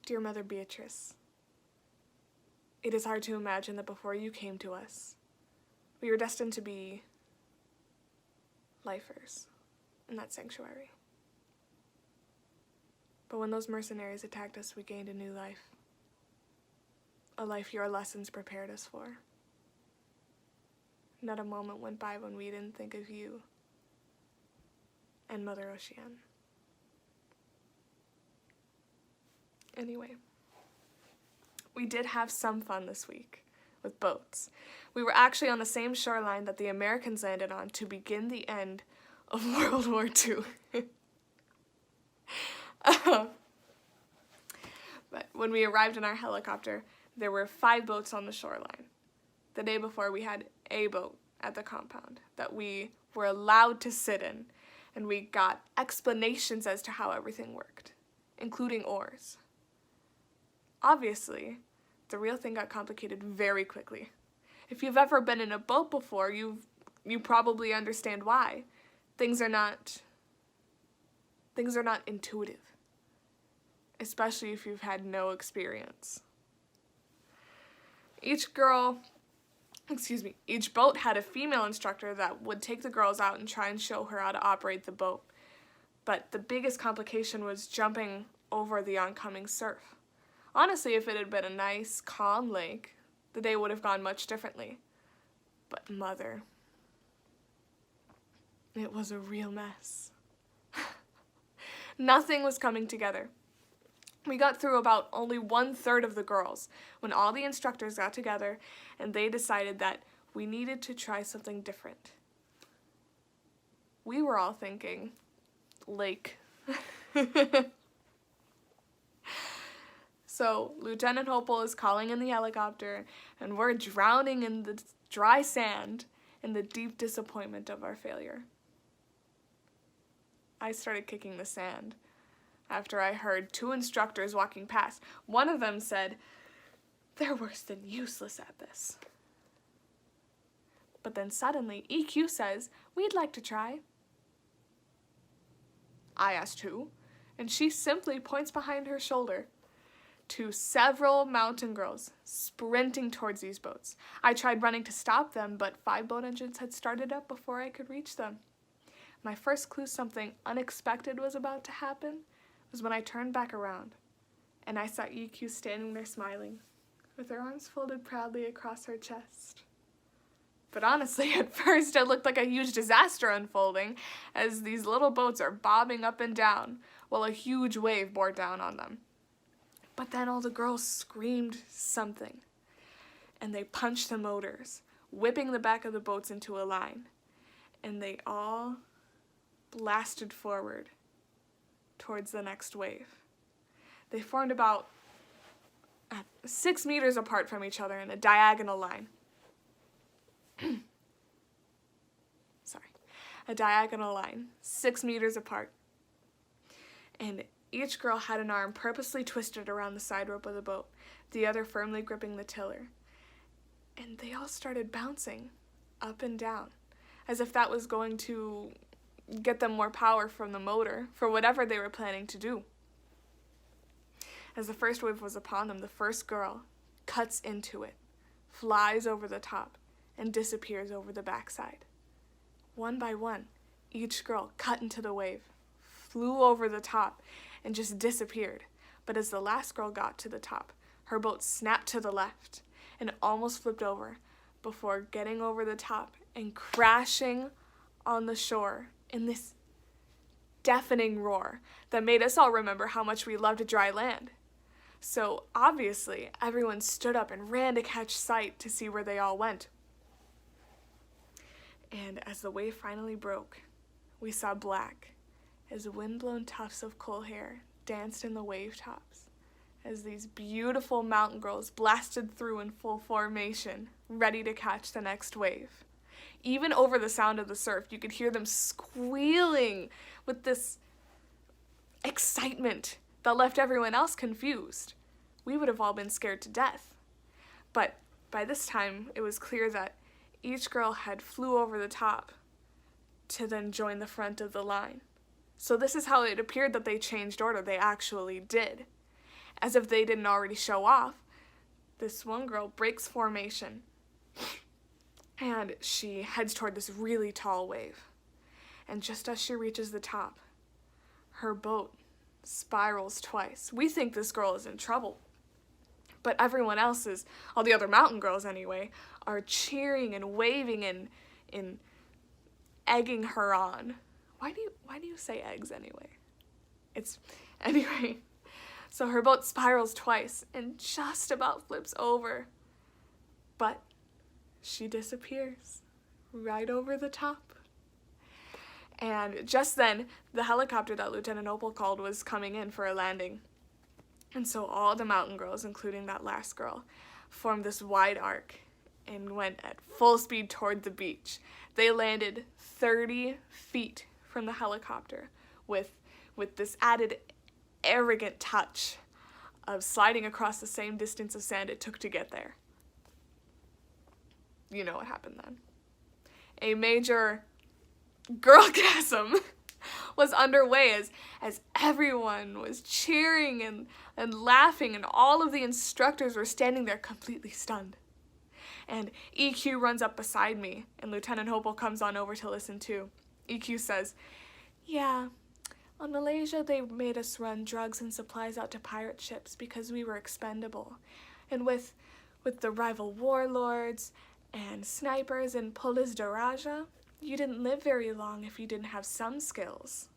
Dear Mother Beatrice, it is hard to imagine that before you came to us, we were destined to be lifers in that sanctuary. But when those mercenaries attacked us, we gained a new life. A life your lessons prepared us for. Not a moment went by when we didn't think of you and Mother Oceanne. Anyway, we did have some fun this week with boats. We were actually on the same shoreline that the Americans landed on to begin the end of World War II. But when we arrived in our helicopter, there were 5 boats on the shoreline. The day before, we had a boat at the compound that we were allowed to sit in, and we got explanations as to how everything worked, including oars. Obviously, the real thing got complicated very quickly. If you've ever been in a boat before, you probably understand why. Things are not intuitive, especially if you've had no experience. Each boat had a female instructor that would take the girls out and try and show her how to operate the boat. But the biggest complication was jumping over the oncoming surf. Honestly, if it had been a nice, calm lake, the day would have gone much differently. But Mother, it was a real mess. Nothing was coming together. We got through about only 1/3 of the girls when all the instructors got together and they decided that we needed to try something different. We were all thinking, lake. So Lieutenant Hopel is calling in the helicopter and we're drowning in the dry sand in the deep disappointment of our failure. I started kicking the sand after I heard 2 instructors walking past. One of them said, "They're worse than useless at this." But then suddenly EQ says, "We'd like to try." I asked who, and she simply points behind her shoulder to several mountain girls sprinting towards these boats. I tried running to stop them, but 5 boat engines had started up before I could reach them. My first clue something unexpected was about to happen was when I turned back around and I saw EQ standing there smiling with her arms folded proudly across her chest. But honestly, at first it looked like a huge disaster unfolding as these little boats are bobbing up and down while a huge wave bore down on them. But then all the girls screamed something and they punched the motors, whipping the back of the boats into a line, and they all blasted forward towards the next wave. They formed about 6 meters apart from each other in a diagonal line. A diagonal line, 6 meters apart. And each girl had an arm purposely twisted around the side rope of the boat, the other firmly gripping the tiller. And they all started bouncing up and down, as if that was going to get them more power from the motor for whatever they were planning to do. As the first wave was upon them, the first girl cuts into it, flies over the top, and disappears over the backside. One by one, each girl cut into the wave, flew over the top, and just disappeared. But as the last girl got to the top, her boat snapped to the left and almost flipped over before getting over the top and crashing on the shore in this deafening roar that made us all remember how much we loved dry land. So obviously, everyone stood up and ran to catch sight to see where they all went. And as the wave finally broke, we saw black as wind-blown tufts of coal hair danced in the wave tops, as these beautiful mountain girls blasted through in full formation, ready to catch the next wave. Even over the sound of the surf, you could hear them squealing with this excitement that left everyone else confused. We would have all been scared to death. But by this time, it was clear that each girl had flew over the top to then join the front of the line. So this is how it appeared that they changed order. They actually did. as if they didn't already show off, this one girl breaks formation and she heads toward this really tall wave. And just as she reaches the top, her boat spirals twice. We think this girl is in trouble, but everyone else is, all the other mountain girls anyway, are cheering and waving and egging her on. Why do you say eggs anyway? Anyway. So her boat spirals twice and just about flips over, but she disappears right over the top. And just then, the helicopter that Lieutenant Opal called was coming in for a landing. And so all the mountain girls, including that last girl, formed this wide arc and went at full speed toward the beach. They landed 30 feet from the helicopter with this added arrogant touch of sliding across the same distance of sand it took to get there. You know what happened then. A major girlgasm was underway as everyone was cheering and laughing, and all of the instructors were standing there completely stunned. And EQ runs up beside me, and Lieutenant Hopel comes on over to listen too. EQ says, "Yeah, on Malaysia they made us run drugs and supplies out to pirate ships because we were expendable. And with the rival warlords and snipers and Polis Daraja, you didn't live very long if you didn't have some skills."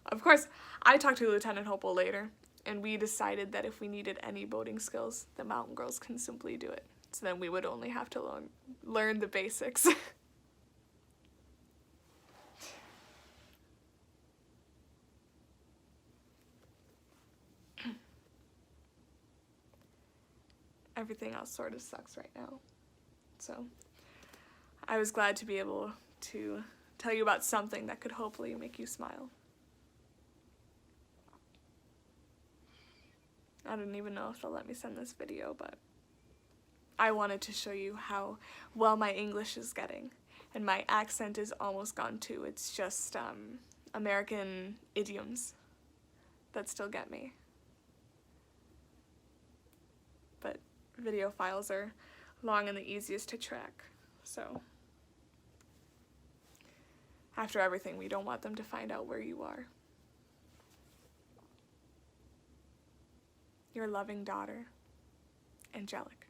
Of course, I talked to Lieutenant Hopel later, and we decided that if we needed any boating skills, the mountain girls can simply do it. So then we would only have to learn the basics. Everything else sort of sucks right now. So I was glad to be able to tell you about something that could hopefully make you smile. I don't even know if they'll let me send this video, but I wanted to show you how well my English is getting. And my accent is almost gone too. It's just American idioms that still get me. But video files are long and the easiest to track, so after everything, we don't want them to find out where you are. Your loving daughter, Angelic.